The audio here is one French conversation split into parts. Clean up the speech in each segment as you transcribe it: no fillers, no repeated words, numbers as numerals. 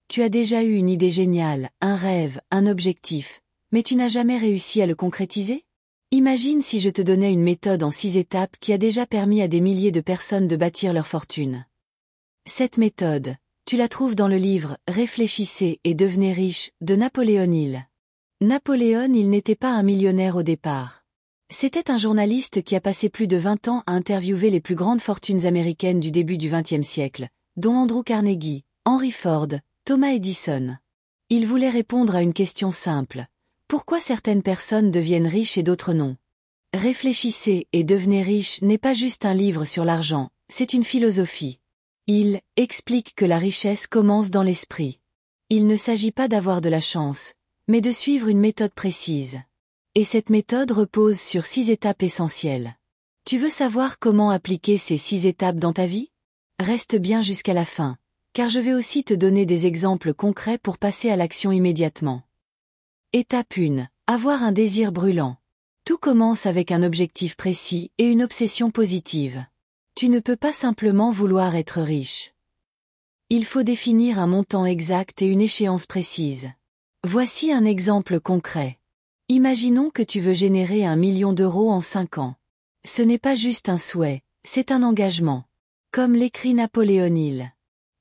Tu as déjà eu une idée géniale, un rêve, un objectif, mais tu n'as jamais réussi à le concrétiser? Imagine si je te donnais une méthode en 6 étapes qui a déjà permis à des milliers de personnes de bâtir leur fortune. Cette méthode, tu la trouves dans le livre « Réfléchissez et devenez riche » de Napoléon Hill. Napoléon Hill n'était pas un millionnaire au départ. C'était un journaliste qui a passé plus de 20 ans à interviewer les plus grandes fortunes américaines du début du XXe siècle, dont Andrew Carnegie, Henry Ford, Thomas Edison. Il voulait répondre à une question simple. Pourquoi certaines personnes deviennent riches et d'autres non? Réfléchissez et devenez riche n'est pas juste un livre sur l'argent, c'est une philosophie. Il explique que la richesse commence dans l'esprit. Il ne s'agit pas d'avoir de la chance, mais de suivre une méthode précise. Et cette méthode repose sur 6 étapes essentielles. Tu veux savoir comment appliquer ces 6 étapes dans ta vie? Reste bien jusqu'à la fin, car je vais aussi te donner des exemples concrets pour passer à l'action immédiatement. Étape 1. Avoir un désir brûlant. Tout commence avec un objectif précis et une obsession positive. Tu ne peux pas simplement vouloir être riche. Il faut définir un montant exact et une échéance précise. Voici un exemple concret. Imaginons que tu veux générer 1 million d'euros en 5 ans. Ce n'est pas juste un souhait, c'est un engagement. Comme l'écrit Napoléon Hill.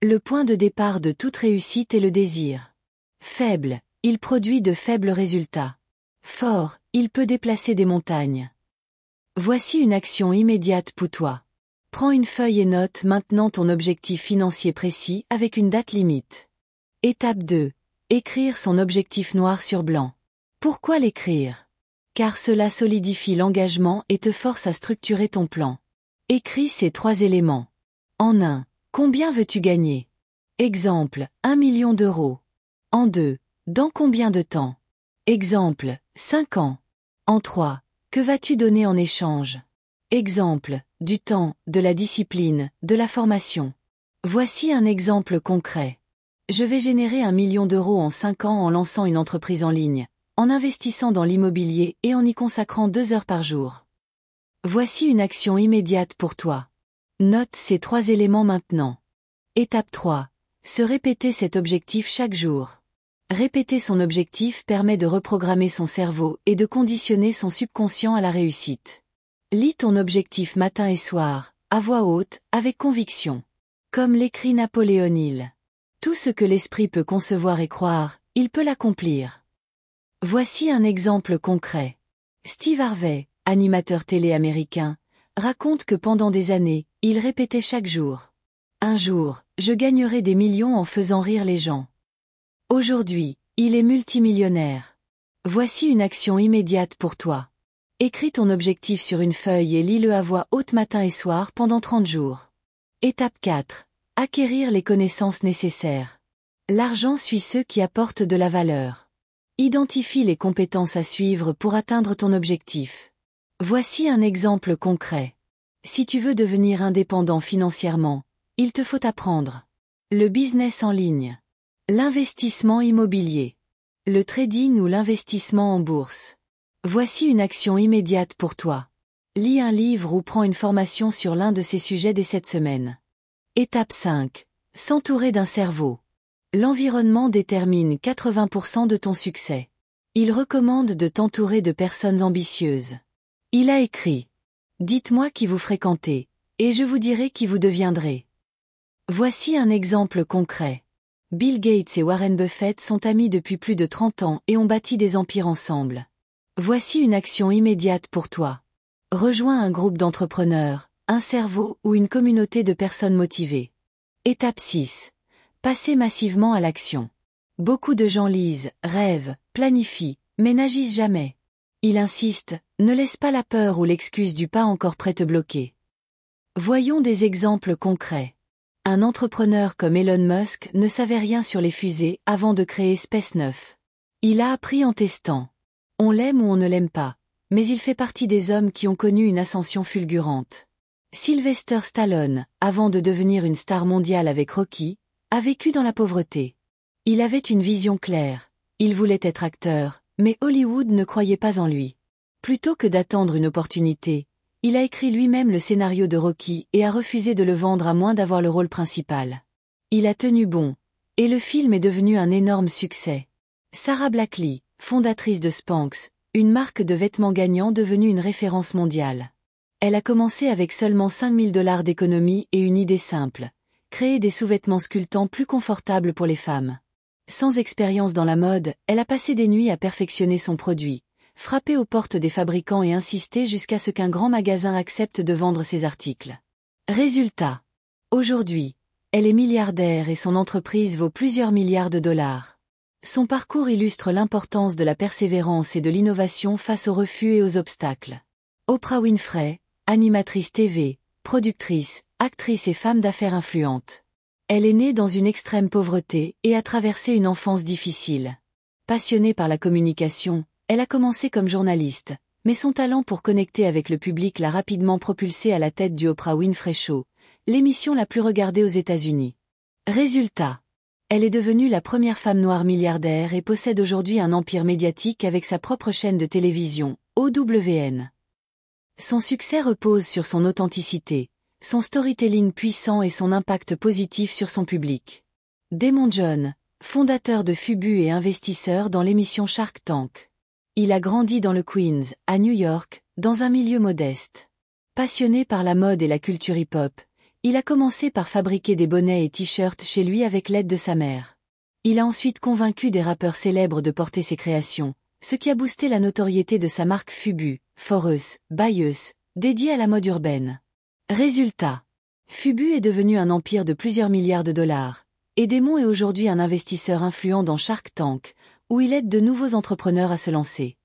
Le point de départ de toute réussite est le désir. Faible, il produit de faibles résultats. Fort, il peut déplacer des montagnes. Voici une action immédiate pour toi. Prends une feuille et note maintenant ton objectif financier précis avec une date limite. Étape 2. Écrire son objectif noir sur blanc. Pourquoi l'écrire? Car cela solidifie l'engagement et te force à structurer ton plan. Écris ces 3 éléments. En 1. Combien veux-tu gagner? Exemple, 1 million d'euros. En 2. Dans combien de temps? Exemple, 5 ans. En 3. Que vas-tu donner en échange? Exemple, du temps, de la discipline, de la formation. Voici un exemple concret. Je vais générer 1 million d'euros en 5 ans en lançant une entreprise en ligne, en investissant dans l'immobilier et en y consacrant 2 heures par jour. Voici une action immédiate pour toi. Note ces 3 éléments maintenant. Étape 3. Se répéter cet objectif chaque jour. Répéter son objectif permet de reprogrammer son cerveau et de conditionner son subconscient à la réussite. Lis ton objectif matin et soir, à voix haute, avec conviction. Comme l'écrit Napoléon Hill. Tout ce que l'esprit peut concevoir et croire, il peut l'accomplir. Voici un exemple concret. Steve Harvey, animateur télé américain, raconte que pendant des années, il répétait chaque jour. Un jour, je gagnerai des millions en faisant rire les gens. Aujourd'hui, il est multimillionnaire. Voici une action immédiate pour toi. Écris ton objectif sur une feuille et lis-le à voix haute matin et soir pendant 30 jours. Étape 4. Acquérir les connaissances nécessaires. L'argent suit ceux qui apportent de la valeur. Identifie les compétences à suivre pour atteindre ton objectif. Voici un exemple concret. Si tu veux devenir indépendant financièrement, il te faut apprendre le business en ligne, l'investissement immobilier, le trading ou l'investissement en bourse. Voici une action immédiate pour toi. Lis un livre ou prends une formation sur l'un de ces sujets dès cette semaine. Étape 5. S'entourer d'un cerveau. L'environnement détermine 80% de ton succès. Il recommande de t'entourer de personnes ambitieuses. Il a écrit « Dites-moi qui vous fréquentez, et je vous dirai qui vous deviendrez ». Voici un exemple concret. Bill Gates et Warren Buffett sont amis depuis plus de 30 ans et ont bâti des empires ensemble. Voici une action immédiate pour toi. Rejoins un groupe d'entrepreneurs, un cerveau ou une communauté de personnes motivées. Étape 6. Passer massivement à l'action. Beaucoup de gens lisent, rêvent, planifient, mais n'agissent jamais. Ils insistent, ne laisse pas la peur ou l'excuse du pas encore prêt te bloquer. Voyons des exemples concrets. Un entrepreneur comme Elon Musk ne savait rien sur les fusées avant de créer Space9. Il a appris en testant. On l'aime ou on ne l'aime pas, mais il fait partie des hommes qui ont connu une ascension fulgurante. Sylvester Stallone, avant de devenir une star mondiale avec Rocky, a vécu dans la pauvreté. Il avait une vision claire, il voulait être acteur, mais Hollywood ne croyait pas en lui. Plutôt que d'attendre une opportunité, il a écrit lui-même le scénario de Rocky et a refusé de le vendre à moins d'avoir le rôle principal. Il a tenu bon, Et le film est devenu un énorme succès. Sarah Blakely, fondatrice de Spanx, une marque de vêtements gagnants devenue une référence mondiale. Elle a commencé avec seulement 5 000 $ d'économie et une idée simple: créer des sous-vêtements sculptants plus confortables pour les femmes. Sans expérience dans la mode, elle a passé des nuits à perfectionner son produit, frappé aux portes des fabricants et insisté jusqu'à ce qu'un grand magasin accepte de vendre ses articles. Résultat. Aujourd'hui, elle est milliardaire et son entreprise vaut plusieurs milliards de dollars. Son parcours illustre l'importance de la persévérance et de l'innovation face aux refus et aux obstacles. Oprah Winfrey, animatrice TV, productrice, actrice et femme d'affaires influente. Elle est née dans une extrême pauvreté et a traversé une enfance difficile. Passionnée par la communication, elle a commencé comme journaliste, mais son talent pour connecter avec le public l'a rapidement propulsée à la tête du Oprah Winfrey Show, l'émission la plus regardée aux États-Unis. Résultat. Elle est devenue la première femme noire milliardaire et possède aujourd'hui un empire médiatique avec sa propre chaîne de télévision, OWN. Son succès repose sur son authenticité, son storytelling puissant et son impact positif sur son public. Daymond John, fondateur de Fubu et investisseur dans l'émission Shark Tank. Il a grandi dans le Queens, à New York, dans un milieu modeste. Passionné par la mode et la culture hip-hop, il a commencé par fabriquer des bonnets et t-shirts chez lui avec l'aide de sa mère. Il a ensuite convaincu des rappeurs célèbres de porter ses créations, ce qui a boosté la notoriété de sa marque Fubu, For Us, By Us, dédiée à la mode urbaine. Résultat. Fubu est devenu un empire de plusieurs milliards de dollars, et Daymond est aujourd'hui un investisseur influent dans Shark Tank, où il aide de nouveaux entrepreneurs à se lancer.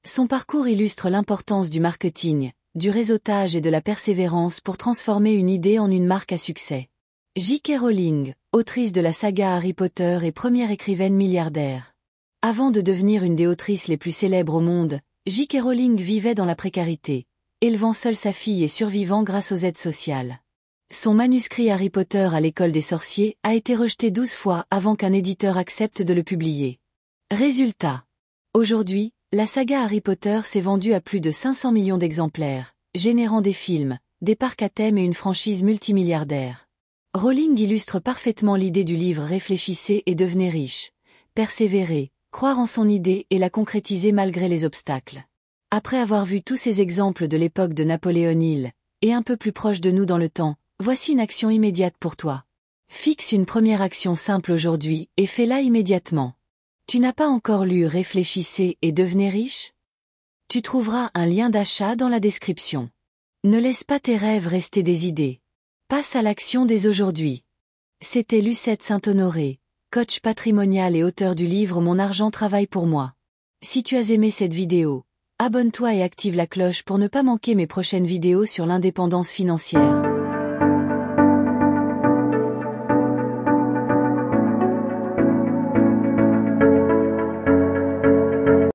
Son parcours illustre l'importance du marketing, du réseautage et de la persévérance pour transformer une idée en une marque à succès. J.K. Rowling, autrice de la saga Harry Potter et première écrivaine milliardaire. Avant de devenir une des autrices les plus célèbres au monde, J.K. Rowling vivait dans la précarité, élevant seule sa fille et survivant grâce aux aides sociales. Son manuscrit Harry Potter à l'école des sorciers a été rejeté 12 fois avant qu'un éditeur accepte de le publier. Résultat. Aujourd'hui, la saga Harry Potter s'est vendue à plus de 500 millions d'exemplaires, générant des films, des parcs à thème et une franchise multimilliardaire. Rowling illustre parfaitement l'idée du livre Réfléchissez et devenez riche, persévérer, croire en son idée et la concrétiser malgré les obstacles. Après avoir vu tous ces exemples de l'époque de Napoléon Hill, et un peu plus proche de nous dans le temps, voici une action immédiate pour toi. Fixe une première action simple aujourd'hui et fais-la immédiatement. Tu n'as pas encore lu Réfléchissez et devenez riche? Tu trouveras un lien d'achat dans la description. Ne laisse pas tes rêves rester des idées. Passe à l'action dès aujourd'hui. C'était Lucette Saint-Honoré, coach patrimonial et auteur du livre Mon argent travaille pour moi. Si tu as aimé cette vidéo, abonne-toi et active la cloche pour ne pas manquer mes prochaines vidéos sur l'indépendance financière.